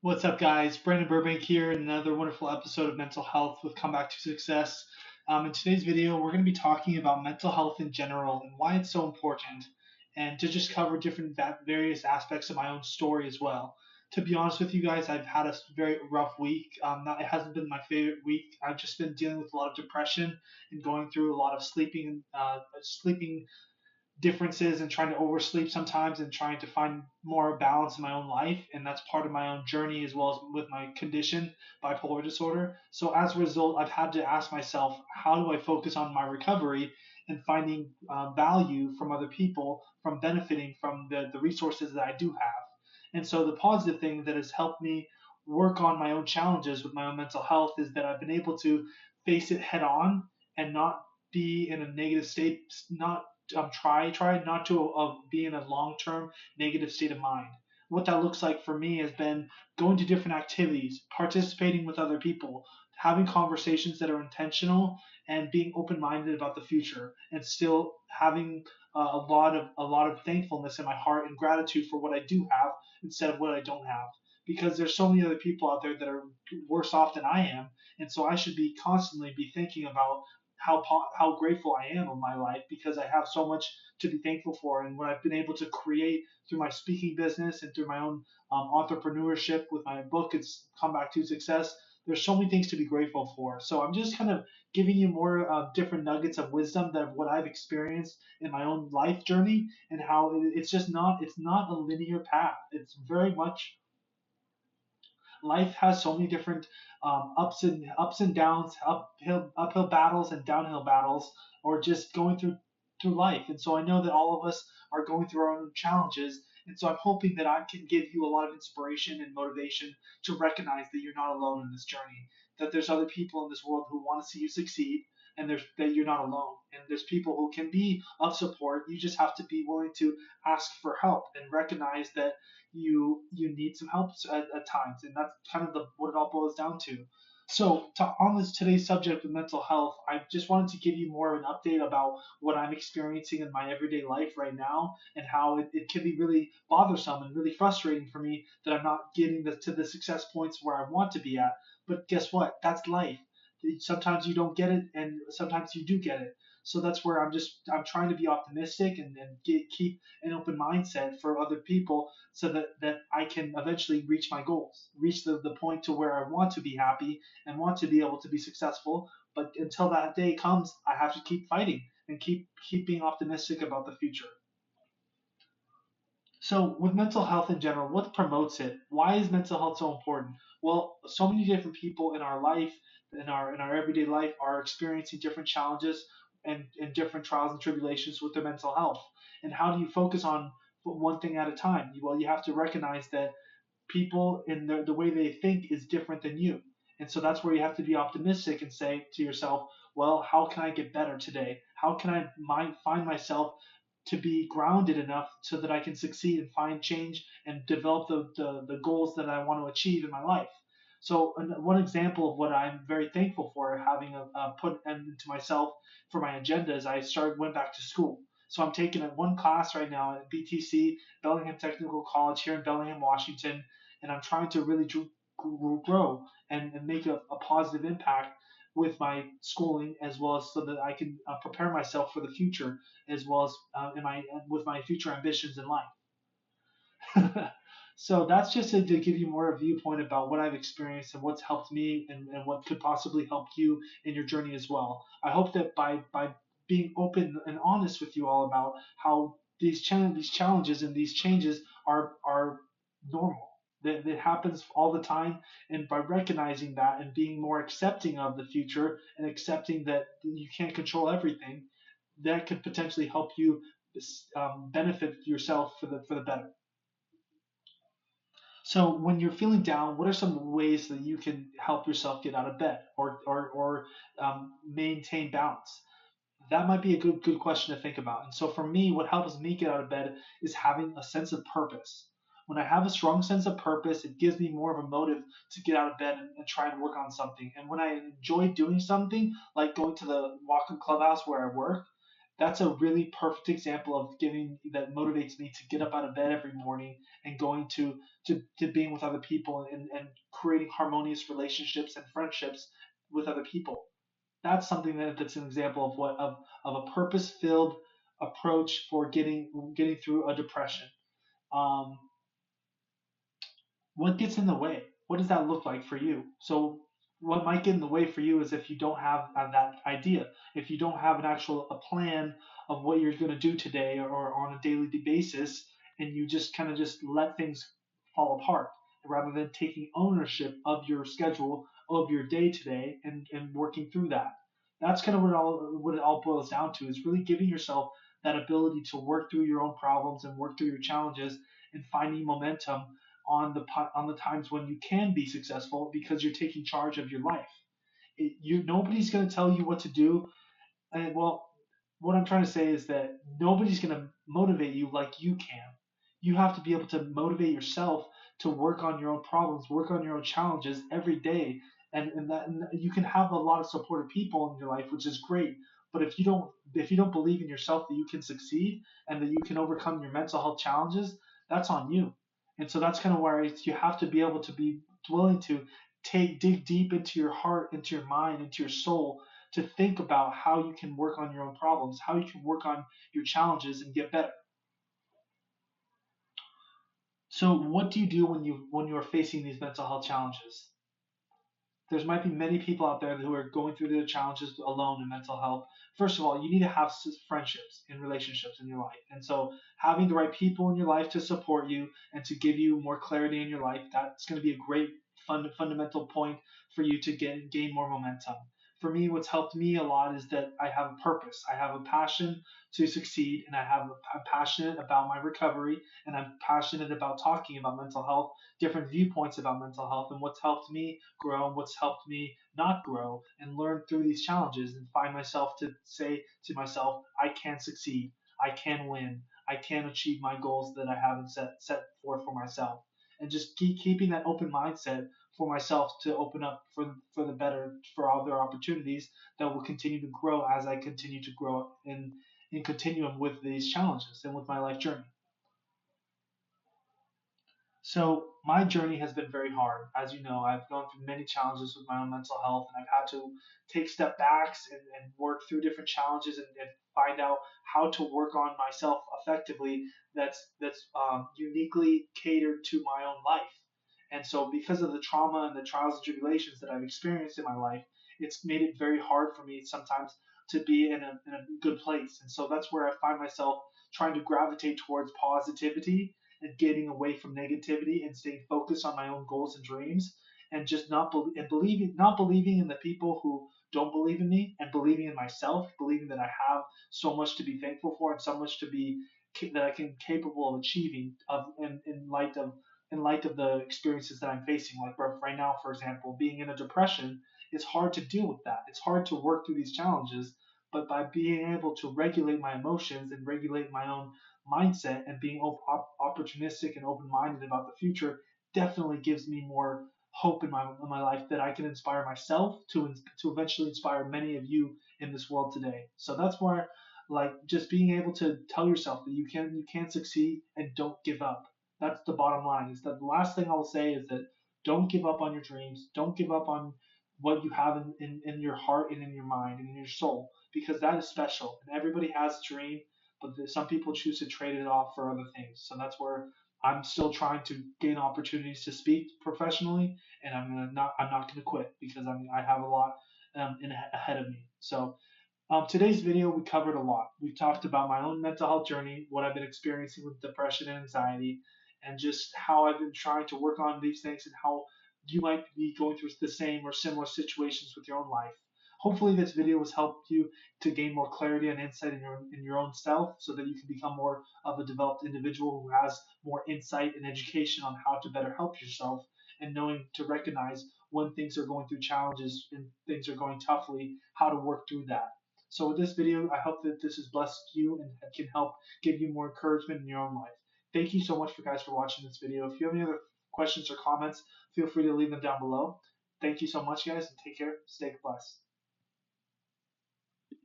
What's up, guys? Brandon Burbank here, in another wonderful episode of Mental Health with Comeback to Success. In today's video, we're going to be talking about mental health in general and why it's so important, and to just cover different various aspects of my own story as well. To be honest with you guys, I've had a very rough week. It hasn't been my favorite week. I've just been dealing with a lot of depression and going through a lot of sleeping differences and trying to oversleep sometimes and trying to find more balance in my own life. And that's part of my own journey as well as with my condition, bipolar disorder. So as a result, I've had to ask myself, how do I focus on my recovery and finding value from other people, from benefiting from the resources that I do have? And so the positive thing that has helped me work on my own challenges with my own mental health is that I've been able to face it head on and not be in a negative state, not try not to be in a long-term negative state of mind. What that looks like for me has been going to different activities, participating with other people, having conversations that are intentional, and being open-minded about the future, and still having a lot of thankfulness in my heart and gratitude for what I do have instead of what I don't have. Because there's so many other people out there that are worse off than I am, and so I should be constantly be thinking about how grateful I am in my life because I have so much to be thankful for, and what I've been able to create through my speaking business and through my own entrepreneurship with my book. It's Come Back to Success. There's so many things to be grateful for. So I'm just kind of giving you more different nuggets of wisdom that what I've experienced in my own life journey, and how it's not a linear path. It's very much life has so many different ups and downs, uphill battles and downhill battles, or just going through life. And so I know that all of us are going through our own challenges. And so I'm hoping that I can give you a lot of inspiration and motivation to recognize that you're not alone in this journey, that there's other people in this world who want to see you succeed, and that you're not alone. And there's people who can be of support. You just have to be willing to ask for help and recognize that you need some help at times, and that's kind of what it all boils down to. So on this today's subject of mental health, I just wanted to give you more of an update about what I'm experiencing in my everyday life right now, and how it can be really bothersome and really frustrating for me that I'm not getting to the success points where I want to be at. But guess what? That's life. Sometimes you don't get it, and sometimes you do get it. So that's where I'm trying to be optimistic, and keep an open mindset for other people, so that I can eventually reach my goals, reach the point to where I want to be happy and want to be able to be successful. But until that day comes, I have to keep fighting and keep being optimistic about the future. So with mental health in general, what promotes it? Why is mental health so important? Well, so many different people in our life, in our everyday life, are experiencing different challenges and different trials and tribulations with their mental health. And how do you focus on one thing at a time? Well, you have to recognize that people in the way they think is different than you. And so that's where you have to be optimistic and say to yourself, well, how can I get better today? How can I find myself to be grounded enough so that I can succeed and find change and develop the goals that I want to achieve in my life? So one example of what I'm very thankful for having put into myself for my agenda is went back to school. So I'm taking one class right now at BTC, Bellingham Technical College here in Bellingham, Washington, and I'm trying to really grow and make a positive impact with my schooling, as well as so that I can prepare myself for the future, as well as with my future ambitions in life. So that's just to give you more a viewpoint about what I've experienced and what's helped me, and what could possibly help you in your journey as well. I hope that by being open and honest with you all about how these challenges and these changes are normal. That happens all the time, and by recognizing that and being more accepting of the future and accepting that you can't control everything, that could potentially help you benefit yourself for the better. So when you're feeling down, what are some ways that you can help yourself get out of bed, or maintain balance? That might be a good question to think about. And so for me, what helps me get out of bed is having a sense of purpose. When I have a strong sense of purpose, it gives me more of a motive to get out of bed and try and work on something. And when I enjoy doing something, like going to the walk-in clubhouse where I work, That's a really perfect example of giving that motivates me to get up out of bed every morning and going to being with other people and creating harmonious relationships and friendships with other people. That's something that's an example of of a purpose filled approach for getting through a depression. Um, what gets in the way? What does that look like for you? So what might get in the way for you is if you don't have that idea, if you don't have an actual a plan of what you're going to do today or on a daily basis, and you just kind of just let things fall apart rather than taking ownership of your schedule of your day today and working through that. That's kind of what it all boils down to is really giving yourself that ability to work through your own problems and work through your challenges and finding momentum on the times when you can be successful because you're taking charge of your life. Nobody's going to tell you what to do. And well, what I'm trying to say is that nobody's going to motivate you like you can. You have to be able to motivate yourself to work on your own problems, work on your own challenges every day. And you can have a lot of supportive people in your life, which is great. But if you don't believe in yourself that you can succeed and that you can overcome your mental health challenges, that's on you. And so that's kind of where you have to be able to be willing to dig deep into your heart, into your mind, into your soul, to think about how you can work on your own problems, how you can work on your challenges and get better. So, what do you do when you are facing these mental health challenges? There might be many people out there who are going through their challenges alone in mental health. First of all, you need to have friendships and relationships in your life. And so having the right people in your life to support you and to give you more clarity in your life, that's going to be a great fundamental point for you to gain more momentum. For me, what's helped me a lot is that I have a purpose. I have a passion to succeed, and I'm passionate about my recovery, and I'm passionate about talking about mental health, different viewpoints about mental health, and what's helped me grow and what's helped me not grow and learn through these challenges and find myself to say to myself, I can succeed, I can win, I can achieve my goals that I haven't set forth for myself. And just keeping that open mindset for myself to open up for the better for other opportunities that will continue to grow as I continue to grow in continuum with these challenges and with my life journey. So my journey has been very hard. As you know, I've gone through many challenges with my own mental health, and I've had to take step backs and work through different challenges and find out how to work on myself effectively. That's uniquely catered to my own life. And so, because of the trauma and the trials and tribulations that I've experienced in my life, it's made it very hard for me sometimes to be in a good place. And so that's where I find myself trying to gravitate towards positivity and getting away from negativity and staying focused on my own goals and dreams and just not believing in the people who don't believe in me and believing in myself, believing that I have so much to be thankful for and so much to be that I can capable of achieving in light of the experiences that I'm facing. Like right now, for example, being in a depression, it's hard to deal with that. It's hard to work through these challenges. But by being able to regulate my emotions and regulate my own mindset and being opportunistic and open-minded about the future definitely gives me more hope in my life that I can inspire myself to eventually inspire many of you in this world today. So that's where like just being able to tell yourself that you can succeed and don't give up. That's the bottom line. Is that the last thing I will say is that don't give up on your dreams. Don't give up on what you have in your heart and in your mind and in your soul because that is special and everybody has a dream but some people choose to trade it off for other things. So that's where I'm still trying to gain opportunities to speak professionally, and I'm not gonna quit because I have a lot ahead of me. So today's video, we covered a lot. We talked about my own mental health journey, what I've been experiencing with depression and anxiety, and just how I've been trying to work on these things and how you might be going through the same or similar situations with your own life. Hopefully, this video has helped you to gain more clarity and insight in your own self so that you can become more of a developed individual who has more insight and education on how to better help yourself and knowing to recognize when things are going through challenges and things are going toughly, how to work through that. So with this video, I hope that this has blessed you and can help give you more encouragement in your own life. Thank you so much for guys for watching this video. If you have any other questions or comments, feel free to leave them down below. Thank you so much, guys, and take care. Stay blessed.